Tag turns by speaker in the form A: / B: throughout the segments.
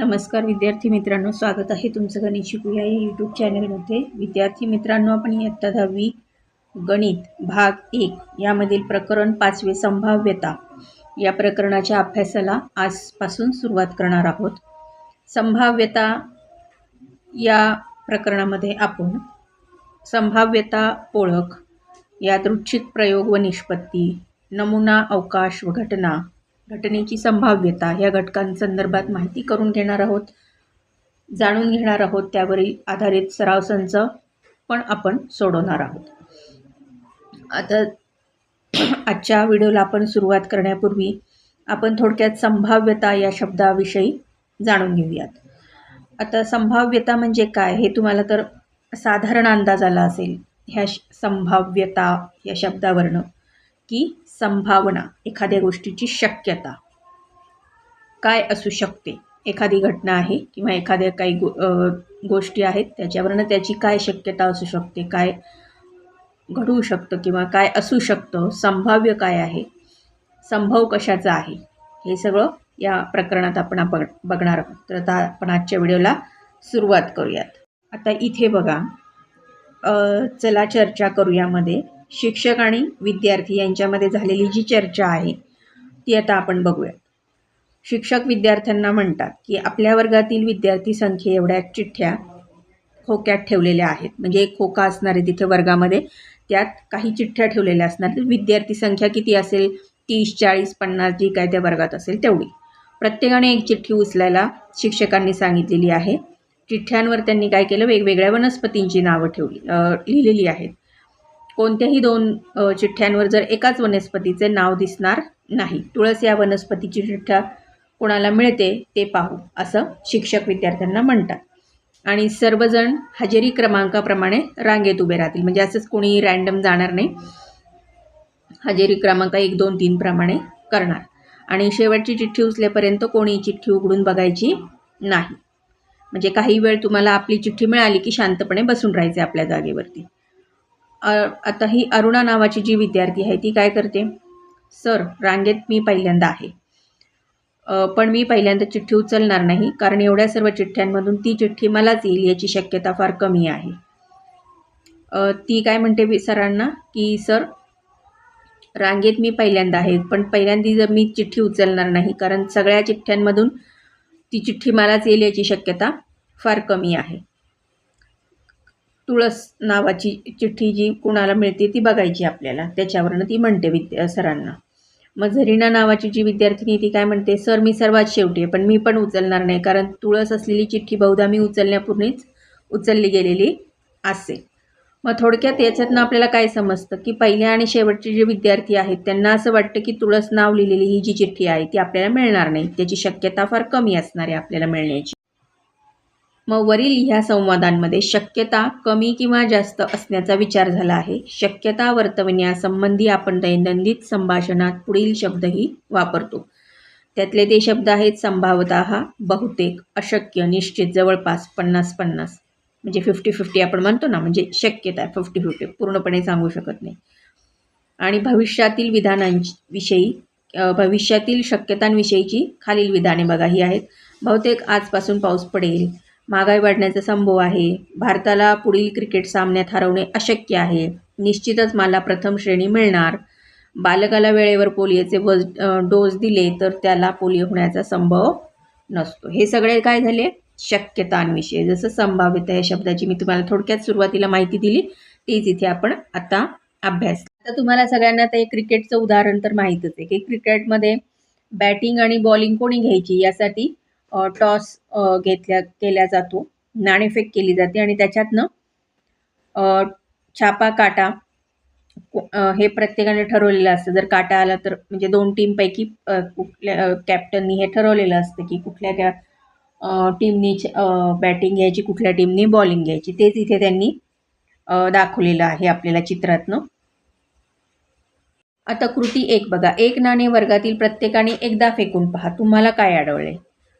A: नमस्कार विद्यार्थी मित्रांनो, स्वागत आहे तुमचं गणित शिकूया या यूट्यूब चॅनलमध्ये। विद्यार्थी मित्रांनो, आपण इयत्ता 10वी गणित भाग 1 यामधील प्रकरण 5वे संभाव्यता या प्रकरणाच्या अभ्यासाला आजपासून सुरुवात करणार आहोत। संभाव्यता या प्रकरणामध्ये आपण संभाव्यता ओळख, यादृच्छिक प्रयोग व निष्पत्ती, नमुना, अवकाश व घटना, घटनेची संभाव्यता या घटकांसंदर्भात माहिती करून घेणार आहोत, जाणून घेणार आहोत। त्यावरील आधारित सराव संच पण आपण सोडवणार आहोत। आता आजच्या व्हिडिओला आपण सुरुवात करण्यापूर्वी आपण थोडक्यात संभाव्यता या शब्दाविषयी जाणून घेऊयात। आता संभाव्यता म्हणजे काय हे तुम्हाला तर साधारण अंदाज आला असेल ह्या संभाव्यता या शब्दावरून, की संभावना, एखाद्या गोष्टीची शक्यता काय असू शकते। एखादी घटना आहे किंवा एखाद्या काही गोष्टी आहेत त्याच्यावरून त्याची काय शक्यता असू शकते, काय घडू शकतं किंवा काय असू शकतं, संभाव्य काय आहे, संभव कशाचा आहे, हे सगळं या प्रकरणात आपण बघणार आहोत। तर आता आपण आजच्या व्हिडिओला सुरुवात करूयात। आता इथे बघा, चला चर्चा करूयामध्ये शिक्षक आणि विद्यार्थी यांच्यामध्ये झालेली जी चर्चा आहे ती आता आपण बघूया। शिक्षक विद्यार्थ्यांना म्हणतात की आपल्या वर्गातील विद्यार्थी संख्ये एवढ्या चिठ्ठ्या खोक्यात ठेवलेल्या आहेत, म्हणजे एक खोका असणार आहे तिथे वर्गामध्ये, त्यात काही चिठ्ठ्या ठेवलेल्या असणार। तर विद्यार्थी संख्या किती असेल, 30, 40, 50 जी काय त्या वर्गात असेल तेवढी। प्रत्येकाने एक चिठ्ठी उचलायला शिक्षकांनी सांगितलेली आहे। चिठ्ठ्यांवर त्यांनी काय केलं, वेगवेगळ्या वनस्पतींची नावं लिहिलेली आहेत। कोणत्याही दोन चिठ्ठ्यांवर जर एकाच वनस्पतीचे नाव दिसणार नाही। तुळस या वनस्पतीची चिठ्ठ्या कोणाला मिळते ते पाहू, असं शिक्षक विद्यार्थ्यांना म्हणतात। आणि सर्वजण हजेरी क्रमांकाप्रमाणे रांगेत उभे राहतील, म्हणजे असंच कोणी रँडम जाणार नाही, हजेरी क्रमांक 1, 2, 3 प्रमाणे करणार। आणि शेवटची चिठ्ठी उचलेपर्यंत कोणी चिठ्ठी उघडून बघायची नाही, म्हणजे काही वेळ तुम्हाला आपली चिठ्ठी मिळाली की शांतपणे बसून राहायचे आपल्या जागेवरती। आता ही अरुणा नावाची जी विद्यार्थी आहे ती काय करते, सर रांगेत मी पहिल्यांदा आहे, पण मी पहिल्यांदा चिठ्ठी उचलणार नाही, कारण एवढ्या सर्व चिठ्ठ्यांमधून ती चिठ्ठी मलाच येईल याची शक्यता फार कमी आहे। ती काय म्हणते सरांना की सर रांगेत मी पहिल्यांदा आहे, पण पहिल्यांदा जर मी चिठ्ठी उचलणार नाही, कारण सगळ्या चिठ्ठ्यांमधून ती चिठ्ठी मलाच येईल याची शक्यता फार कमी आहे। तुळस नावाची चिठ्ठी जी कुणाला मिळते ती बघायची आपल्याला, त्याच्यावरनं ती म्हणते सरांना। मग झरीना नावाची जी विद्यार्थिनी ती काय म्हणते, सर मी सर्वात शेवटी आहे, पण मी पण उचलणार नाही, कारण तुळस असलेली चिठ्ठी बहुधा मी उचलण्यापूर्वीच उचलली गेलेली असेल। मग थोडक्यात याच्यातनं आपल्याला काय समजतं की पहिल्या आणि शेवटचे जे विद्यार्थी आहेत त्यांना असं वाटतं की तुळस नाव लिहिलेली ही जी चिठ्ठी आहे ती आपल्याला मिळणार नाही, त्याची शक्यता फार कमी असणार आहे आपल्याला मिळण्याची। मग वरील ह्या संवादांमध्ये शक्यता कमी किंवा जास्त असण्याचा विचार झाला आहे। शक्यता वर्तवण्यासंबंधी आपण दैनंदिन संभाषणात पुढील शब्दही वापरतो। त्यातले ते शब्द आहेत संभाव्यतः, बहुतेक, अशक्य, निश्चित, जवळपास, 50-50, म्हणजे 50-50 आपण म्हणतो ना, म्हणजे शक्यता 50-50, पूर्णपणे सांगू शकत नाही। आणि भविष्यातील विधानांविषयी, भविष्यातील शक्यतांविषयीची खालील विधाने बघा ही आहेत। बहुतेक आजपासून पाऊस पडेल, महागाई वाढण्याचा संभव आहे, भारताला पुढील क्रिकेट सामन्यात हरवणे अशक्य आहे, निश्चितच मला प्रथम श्रेणी मिळणार, बालकाला वेळेवर पोलिओचे डोस दिले तर त्याला पोलिओ होण्याचा संभव नसतो। हे सगळे काय झाले, शक्यतांविषयी। जसं संभाव्यता या शब्दाची मी तुम्हाला थोडक्यात सुरुवातीला माहिती दिली, तीच इथे आपण आता अभ्यास। आता तुम्हाला सगळ्यांना ते क्रिकेटचं उदाहरण तर माहीतच आहे की क्रिकेटमध्ये बॅटिंग आणि बॉलिंग कोणी घ्यायची यासाठी टॉस केला जातो, नाणेफेक केली जाते, आणि त्याच्यातनं छापा काटा हे प्रत्येकाने ठरवलेलं असतं। जर काटा आला तर म्हणजे 2 टीमपैकी कुठल्या कॅप्टननी हे ठरवलेलं असतं की कुठल्या टीमनी बॅटिंग घ्यायची, कुठल्या टीमनी बॉलिंग घ्यायची, तेच इथे त्यांनी दाखवलेलं आहे आपल्याला चित्रातनं। आता कृती 1 बघा, एक नाणे वर्गातील प्रत्येकाने एकदा फेकून पहा, तुम्हाला काय आढळले।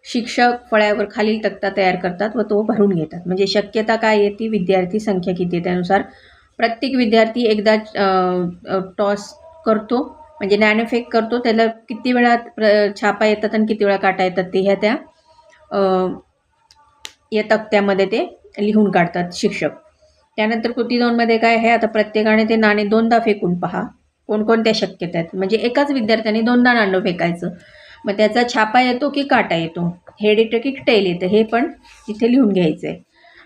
A: शिक्षक फळ्यावर खालील तक्ता तयार करतात व तो भरून घेतात, म्हणजे शक्यता काय येते, विद्यार्थी संख्या किती आहे त्यानुसार प्रत्येक विद्यार्थी एकदा टॉस करतो, म्हणजे नाणेफेक करतो, त्याला किती वेळा छापा येतात आणि किती वेळा काटा येतात ते ह्या त्या या तक्त्यामध्ये ते लिहून काढतात शिक्षक. त्यानंतर कृती 2मध्ये काय आहे, आता प्रत्येकाने ते नाणे 2दा फेकून पहा. कोणकोणत्या शक्यता आहेत, म्हणजे एकाच विद्यार्थ्याने 2दा नाणं फेकायचं. मग त्याचा छापा येतो की काटा येतो, हेड येतं की टेल येतं, हे पण इथे लिहून घ्यायचं आहे.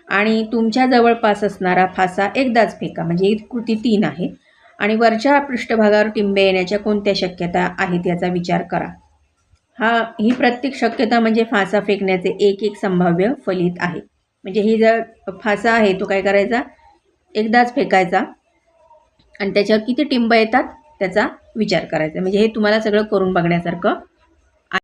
A: आणि तुमच्या जवळपास असणारा फासा एकदाच फेका, म्हणजे ही कृती 3 आहे. आणि वरच्या पृष्ठभागावर टिंबे येण्याच्या कोणत्या शक्यता आहेत याचा विचार करा. ही प्रत्येक शक्यता म्हणजे फासा फेकण्याचे एक संभाव्य फलित आहे. म्हणजे ही जर फासा आहे तो काय करायचा, एकदाच फेकायचा आणि त्याच्यावर किती टिंब येतात त्याचा विचार करायचा. म्हणजे हे तुम्हाला सगळं करून बघण्यासारखं